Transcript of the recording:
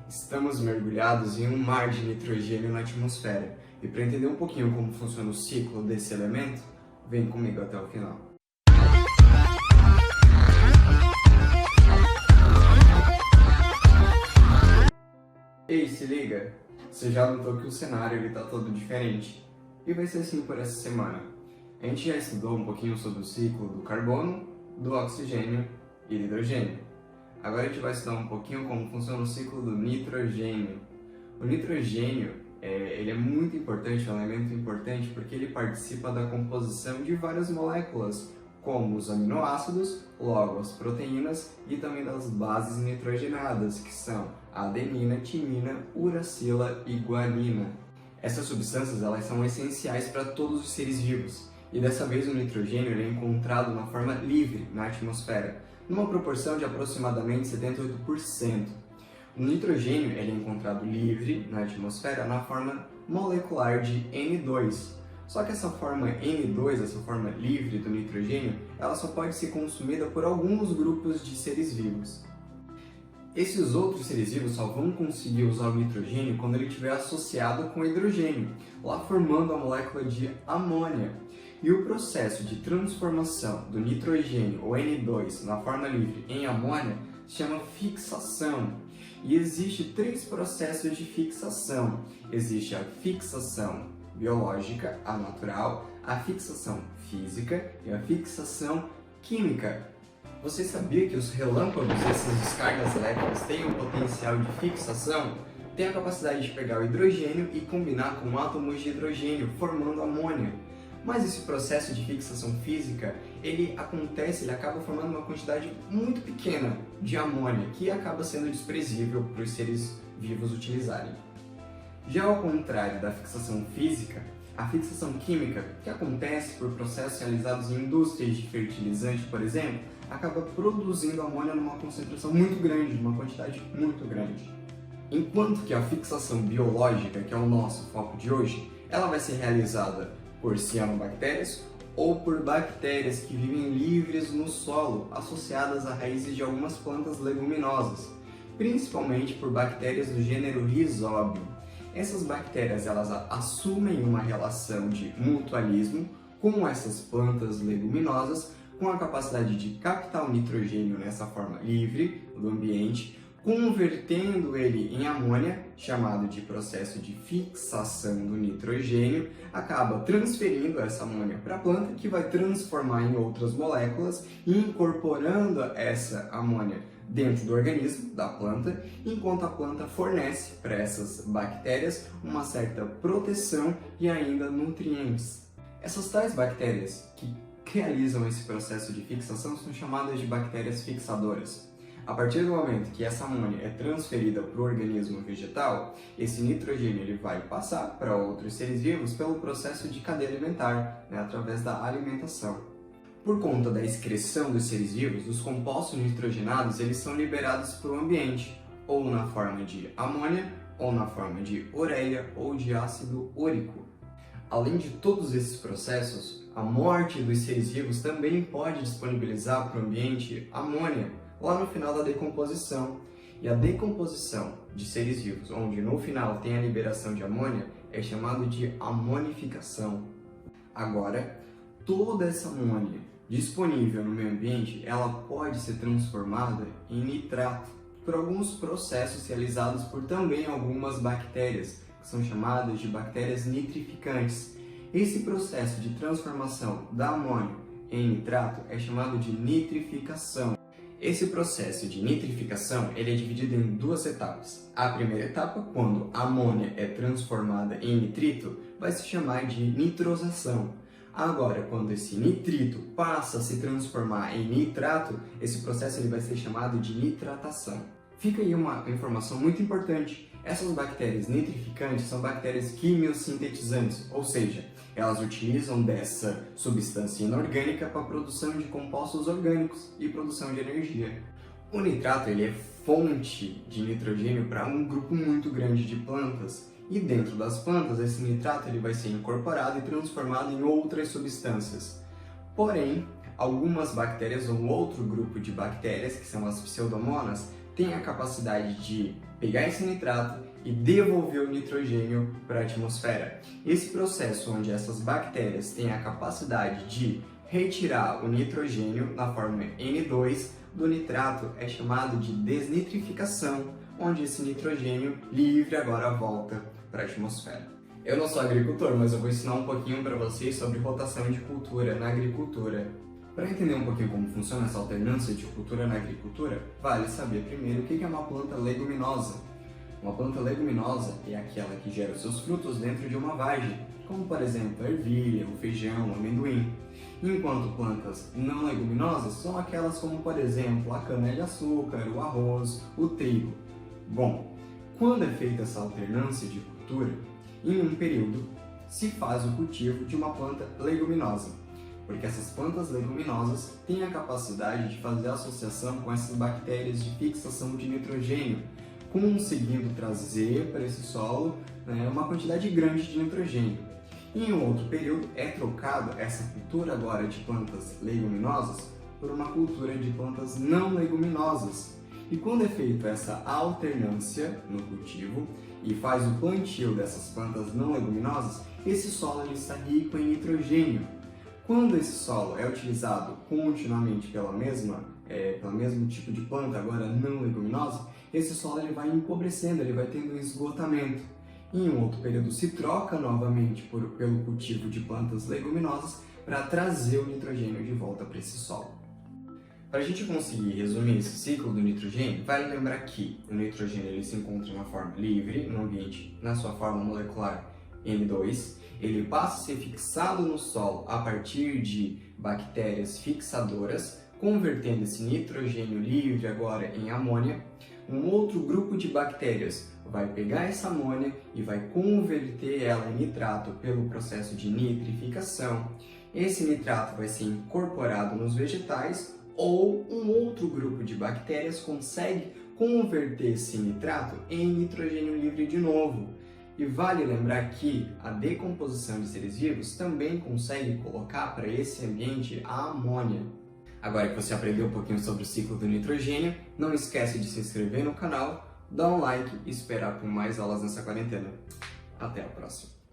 Estamos mergulhados em um mar de nitrogênio na atmosfera, e para entender um pouquinho como funciona o ciclo desse elemento, vem comigo até o final. Ei, se liga! Você já notou que o cenário está todo diferente? E vai ser assim por essa semana. A gente já estudou um pouquinho sobre o ciclo do carbono, do oxigênio e do hidrogênio. Agora a gente vai estudar um pouquinho como funciona o ciclo do nitrogênio. O nitrogênio ele é muito importante, é um elemento importante porque ele participa da composição de várias moléculas, como os aminoácidos, logo as proteínas e também das bases nitrogenadas, que são a adenina, timina, uracila e guanina. Essas substâncias elas são essenciais para todos os seres vivos, e dessa vez o nitrogênio ele é encontrado na forma livre na atmosfera, numa proporção de aproximadamente 78%. O nitrogênio ele é encontrado livre na atmosfera na forma molecular de N2. Só que essa forma N2, essa forma livre do nitrogênio, ela só pode ser consumida por alguns grupos de seres vivos. Esses outros seres vivos só vão conseguir usar o nitrogênio quando ele estiver associado com hidrogênio, lá formando a molécula de amônia. E o processo de transformação do nitrogênio, ou N2, na forma livre em amônia, se chama fixação. E existe três processos de fixação. Existe a fixação biológica, a natural, a fixação física e a fixação química. Você sabia que os relâmpagos, essas descargas elétricas, têm um potencial de fixação? Tem a capacidade de pegar o hidrogênio e combinar com átomos de hidrogênio, formando amônia. Mas esse processo de fixação física, ele acaba formando uma quantidade muito pequena de amônia, que acaba sendo desprezível para os seres vivos utilizarem. Já ao contrário da fixação física, a fixação química, que acontece por processos realizados em indústrias de fertilizante, por exemplo, acaba produzindo amônia numa concentração muito grande, numa quantidade muito grande. Enquanto que a fixação biológica, que é o nosso foco de hoje, ela vai ser realizada por cianobactérias ou por bactérias que vivem livres no solo, associadas a raízes de algumas plantas leguminosas, principalmente por bactérias do gênero Rhizobium. Essas bactérias elas assumem uma relação de mutualismo com essas plantas leguminosas, com a capacidade de captar o nitrogênio nessa forma livre do ambiente, convertendo ele em amônia, chamado de processo de fixação do nitrogênio, acaba transferindo essa amônia para a planta, que vai transformar em outras moléculas e incorporando essa amônia dentro do organismo da planta, enquanto a planta fornece para essas bactérias uma certa proteção e ainda nutrientes. Essas tais bactérias que realizam esse processo de fixação são chamadas de bactérias fixadoras. A partir do momento que essa amônia é transferida para o organismo vegetal, esse nitrogênio ele vai passar para outros seres vivos pelo processo de cadeia alimentar, através da alimentação. Por conta da excreção dos seres vivos, os compostos nitrogenados eles são liberados para o ambiente, ou na forma de amônia, ou na forma de ureia ou de ácido úrico. Além de todos esses processos, a morte dos seres vivos também pode disponibilizar para o ambiente amônia, lá no final da decomposição. E a decomposição de seres vivos, onde no final tem a liberação de amônia, é chamado de amonificação. Agora, toda essa amônia disponível no meio ambiente, ela pode ser transformada em nitrato por alguns processos realizados por também algumas bactérias, que são chamadas de bactérias nitrificantes. Esse processo de transformação da amônia em nitrato é chamado de nitrificação. Esse processo de nitrificação ele é dividido em duas etapas. A primeira etapa, quando a amônia é transformada em nitrito, vai se chamar de nitrosação. Agora, quando esse nitrito passa a se transformar em nitrato, esse processo ele vai ser chamado de nitratação. Fica aí uma informação muito importante. Essas bactérias nitrificantes são bactérias quimiosintetizantes, ou seja, elas utilizam dessa substância inorgânica para a produção de compostos orgânicos e produção de energia. O nitrato ele é fonte de nitrogênio para um grupo muito grande de plantas, e dentro das plantas esse nitrato ele vai ser incorporado e transformado em outras substâncias. Porém, algumas bactérias ou outro grupo de bactérias, que são as pseudomonas, tem a capacidade de pegar esse nitrato e devolver o nitrogênio para a atmosfera. Esse processo onde essas bactérias têm a capacidade de retirar o nitrogênio na forma N2 do nitrato é chamado de desnitrificação, onde esse nitrogênio livre agora volta para a atmosfera. Eu não sou agricultor, mas eu vou ensinar um pouquinho para vocês sobre rotação de cultura na agricultura. Para entender um pouquinho como funciona essa alternância de cultura na agricultura, vale saber primeiro o que é uma planta leguminosa. Uma planta leguminosa é aquela que gera seus frutos dentro de uma vagem, como por exemplo a ervilha, o feijão, o amendoim. Enquanto plantas não leguminosas são aquelas como por exemplo a cana-de-açúcar, o arroz, o trigo. Bom, quando é feita essa alternância de cultura, em um período se faz o cultivo de uma planta leguminosa, porque essas plantas leguminosas têm a capacidade de fazer associação com essas bactérias de fixação de nitrogênio, conseguindo trazer para esse solo uma quantidade grande de nitrogênio. Em um outro período é trocado essa cultura agora de plantas leguminosas por uma cultura de plantas não leguminosas. E quando é feita essa alternância no cultivo e faz o plantio dessas plantas não leguminosas, esse solo ele está rico em nitrogênio. Quando esse solo é utilizado continuamente pelo mesmo tipo de planta, agora não leguminosa, esse solo ele vai empobrecendo, ele vai tendo um esgotamento. Em um outro período se troca novamente pelo cultivo de plantas leguminosas para trazer o nitrogênio de volta para esse solo. Para a gente conseguir resumir esse ciclo do nitrogênio, vale lembrar que o nitrogênio ele se encontra na forma livre no ambiente, na sua forma molecular N2, ele passa a ser fixado no solo a partir de bactérias fixadoras, convertendo esse nitrogênio livre agora em amônia. Um outro grupo de bactérias vai pegar essa amônia e vai converter ela em nitrato pelo processo de nitrificação. Esse nitrato vai ser incorporado nos vegetais, ou um outro grupo de bactérias consegue converter esse nitrato em nitrogênio livre de novo. E vale lembrar que a decomposição de seres vivos também consegue colocar para esse ambiente a amônia. Agora que você aprendeu um pouquinho sobre o ciclo do nitrogênio, não esquece de se inscrever no canal, dar um like e esperar por mais aulas nessa quarentena. Até a próxima!